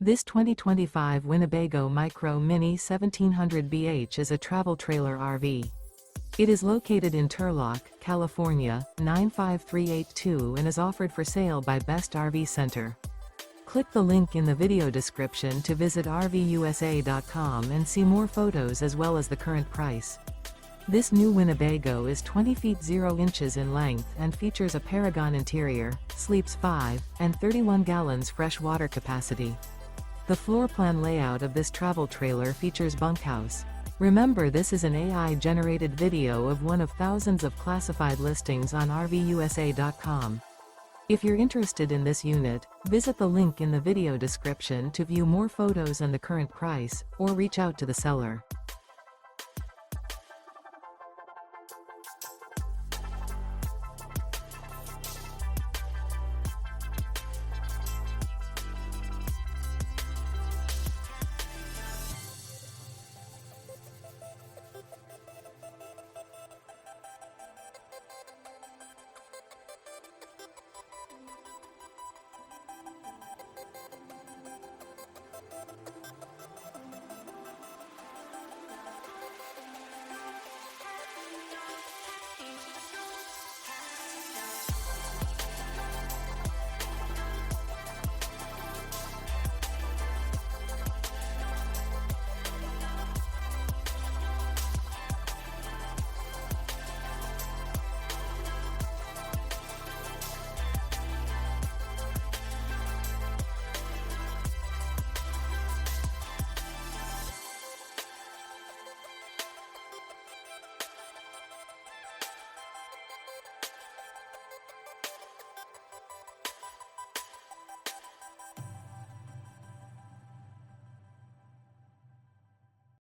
This 2025 Winnebago Micro Minnie 1700BH is a travel trailer RV. It is located in Turlock, California, 95382 and is offered for sale by Best RV Center. Click the link in the video description to visit RVUSA.com and see more photos as well as the current price. This new Winnebago is 20 feet 0 inches in length and features a Paragon interior, sleeps 5, and 31 gallons fresh water capacity. The floor plan layout of this travel trailer features bunkhouse. Remember, this is an AI-generated video of one of thousands of classified listings on RVUSA.com. If you're interested in this unit, visit the link in the video description to view more photos and the current price, or reach out to the seller.